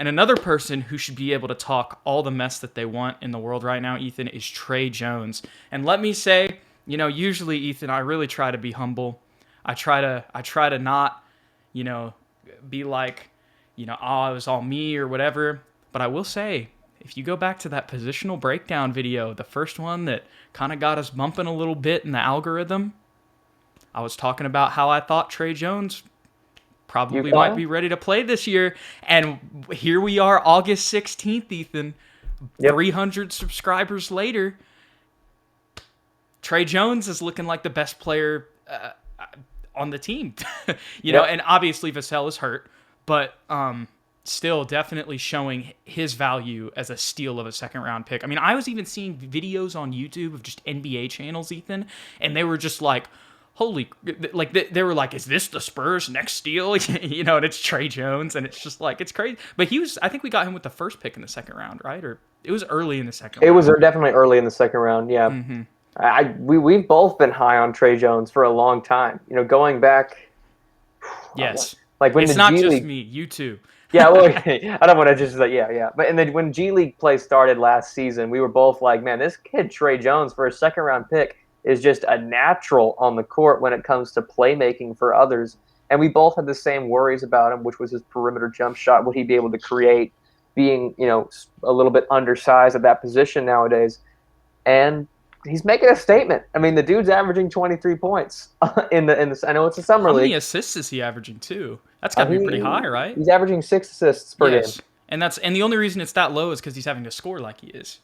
And another person who should be able to talk all the mess that they want in the world right now, Ethan, is Trey Jones. And let me say, usually, Ethan, I really try to be humble. I try to not, you know, be like, oh, it was all me or whatever. But I will say, if you go back to that positional breakdown video, the first one that kind of got us bumping a little bit in the algorithm, I was talking about how I thought Trey Jones You probably might call? be ready to play this year. And here we are, August 16th, Ethan. Yep. 300 subscribers later, Trey Jones is looking like the best player on the team. Yep. And obviously Vassell is hurt, but still definitely showing his value as a steal of a second round pick. I mean, I was even seeing videos on YouTube of just NBA channels, Ethan, and they were just like, holy, like they were like, is this the Spurs next steal? And it's Trey Jones, and it's just like, it's crazy. But I think we got him with the first pick in the second round, right? Or it was early in the second It was round. definitely early in the second round. Yeah. We've both been high on Trey Jones for a long time. Going back, Yes. like when the It's not G just League. me, you too. Yeah, well, I don't want to just like yeah. But and then when G League play started last season, we were both like, man, this kid Trey Jones for a second round pick is just a natural on the court when it comes to playmaking for others. And we both had the same worries about him, which was his perimeter jump shot. Would he be able to create, being a little bit undersized at that position nowadays? And he's making a statement. I mean, the dude's averaging 23 points in the. I know it's a summer How many league. assists is he averaging too? That's got to be pretty high, right? He's averaging 6 assists per game. Yes. And the only reason it's that low is because he's having to score like he is.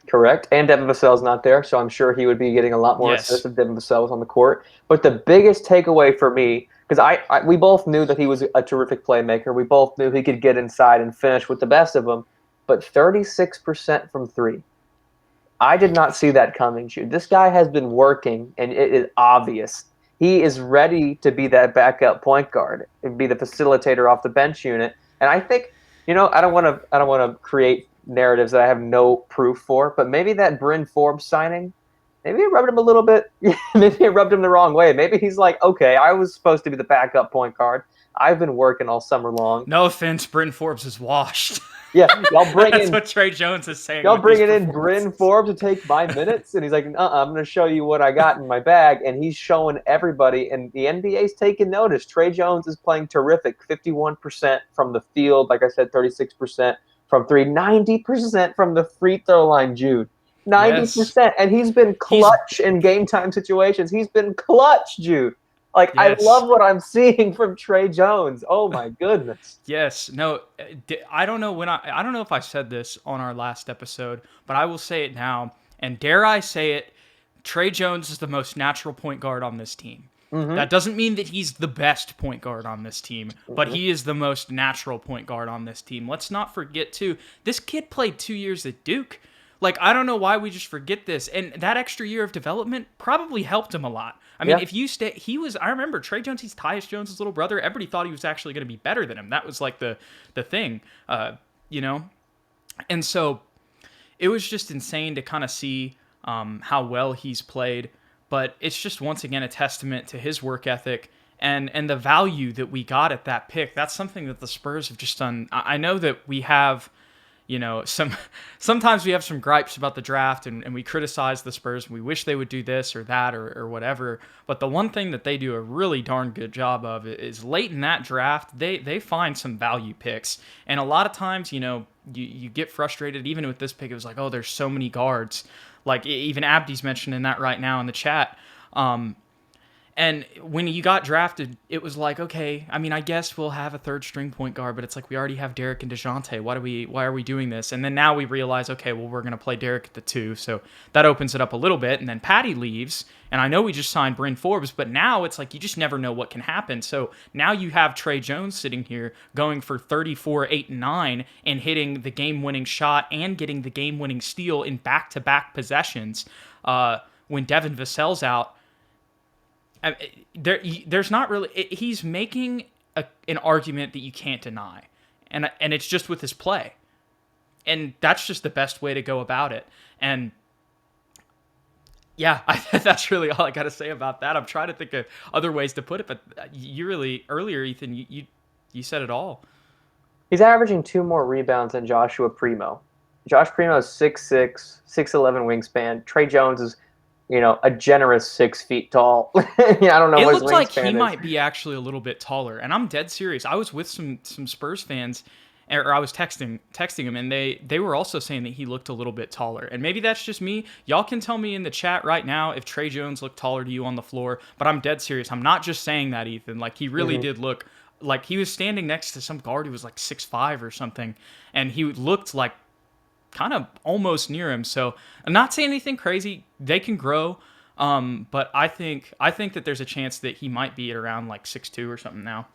Correct. And Devin Vassell's not there, so I'm sure he would be getting a lot more assists Yes. if Devin Vassell was on the court. But the biggest takeaway for me, because we both knew that he was a terrific playmaker. We both knew he could get inside and finish with the best of them. But 36% from three. I did not see that coming, Jude. This guy has been working, and it is obvious. He is ready to be that backup point guard and be the facilitator off the bench unit. And I think, I don't want to create narratives that I have no proof for, but maybe that Bryn Forbes signing, maybe it rubbed him a little bit. Maybe it rubbed him the wrong way. Maybe he's like, okay, I was supposed to be the backup point guard. I've been working all summer long. No offense, Bryn Forbes is washed. Yeah, y'all bring That's in what Trey Jones is saying y'all with these bringing in Bryn performances. Forbes to take my minutes, and he's like, I'm going to show you what I got in my bag, and he's showing everybody, and the NBA's taking notice. Trey Jones is playing terrific, 51% from the field, like I said, 36% from three, 90% from the free throw line, Jude. Yes. 90%, and he's been He's clutch in game time situations. He's been clutch, Jude. Like, I yes. love what I'm seeing from Trey Jones. Oh, my goodness. Yes. No, I don't know I don't know if I said this on our last episode, but I will say it now. And dare I say it, Trey Jones is the most natural point guard on this team. Mm-hmm. That doesn't mean that he's the best point guard on this team, but Mm-hmm. he is the most natural point guard on this team. Let's not forget, too, this kid played 2 years at Duke. Like, I don't know why we just forget this. And that extra year of development probably helped him a lot. I mean, Yeah. if you stay, I remember Trey Jones, he's Tyus Jones' little brother. Everybody thought he was actually going to be better than him. That was like the thing, you know? And so it was just insane to kind of see how well he's played. But it's just once again a testament to his work ethic and the value that we got at that pick. That's something that the Spurs have just done. I know that we have, sometimes we have some gripes about the draft and we criticize the Spurs and we wish they would do this or that or whatever. But the one thing that they do a really darn good job of is late in that draft, they find some value picks. And a lot of times, you get frustrated. Even with this pick, it was like, oh, there's so many guards. Like even Abdi's mentioning that right now in the chat. And when you got drafted, it was like, okay, I mean, I guess we'll have a third string point guard, but it's like we already have Derek and DeJounte. Why are we doing this? And then now we realize, okay, well, we're going to play Derek at the 2. So that opens it up a little bit. And then Patty leaves. And I know we just signed Bryn Forbes, but now it's like you just never know what can happen. So now you have Trey Jones sitting here going for 34, 8, and 9 and hitting the game-winning shot and getting the game-winning steal in back-to-back possessions when Devin Vassell's out. There's not really. He's making an argument that you can't deny, and it's just with his play, and that's just the best way to go about it. And yeah, that's really all I got to say about that. I'm trying to think of other ways to put it, but you really earlier, Ethan, you said it all. He's averaging 2 more rebounds than Joshua Primo. Josh Primo is 6'6", 6'11" wingspan. Trey Jones is, a generous 6 feet tall. Yeah, I don't know It what his looked like he wingspan is. might be actually a little bit taller, and I'm dead serious. I was with some Spurs fans, or I was texting him, and they were also saying that he looked a little bit taller. And maybe that's just me. Y'all can tell me in the chat right now if Trey Jones looked taller to you on the floor. But I'm dead serious. I'm not just saying that, Ethan. Like he really Hmm. did look like he was standing next to some guard who was like 6'5" or something, and he looked like kind of almost near him. So I'm not saying anything crazy. They can grow. But I think that there's a chance that he might be at around like 6'2" or something now.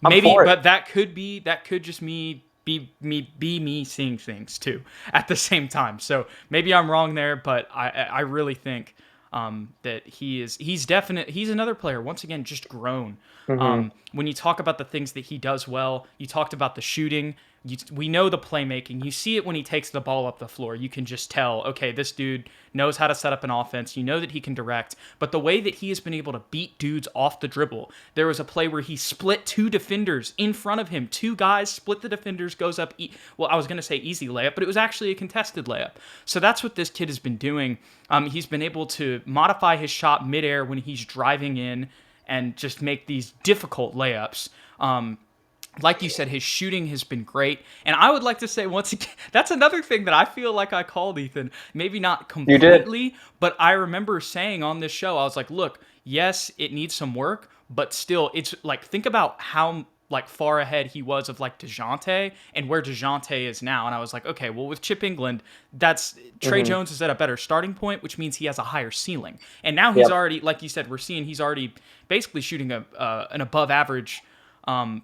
I'm Maybe, for it. but that could just me seeing things too at the same time. So maybe I'm wrong there, but I really think that he's another player once again just grown. Hmm. When you talk about the things that he does well, you talked about the shooting. We know the playmaking. You see it when he takes the ball up the floor. You can just tell, okay, this dude knows how to set up an offense. You know that he can direct. But the way that he has been able to beat dudes off the dribble, there was a play where he split two defenders in front of him. Two guys split the defenders, goes up. Well, I was going to say easy layup, but it was actually a contested layup. So that's what this kid has been doing. He's been able to modify his shot midair when he's driving in and just make these difficult layups. Like you said, his shooting has been great. And I would like to say once again, that's another thing that I feel like I called Ethan. Maybe not You did. completely, but I remember saying on this show, I was like, look, yes, it needs some work, but still, it's like, think about how like far ahead he was of like DeJounte and where DeJounte is now. And I was like, okay, well, with Chip England, that's Trey Hmm. Jones is at a better starting point, which means he has a higher ceiling. And now he's Yep. already, like you said, we're seeing he's already basically shooting an above average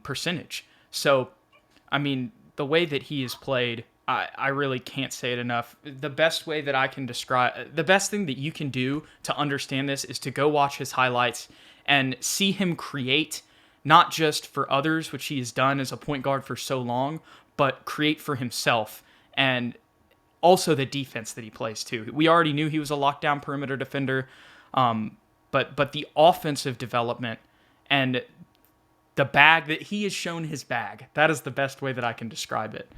percentage. So, I mean, the way that he is played, I really can't say it enough. The best way that I can describe, the best thing that you can do to understand this is to go watch his highlights and see him create, not just for others, which he has done as a point guard for so long, but create for himself. And also the defense that he plays too. We already knew he was a lockdown perimeter defender, but the offensive development and the bag that he has shown his bag. That is the best way that I can describe it.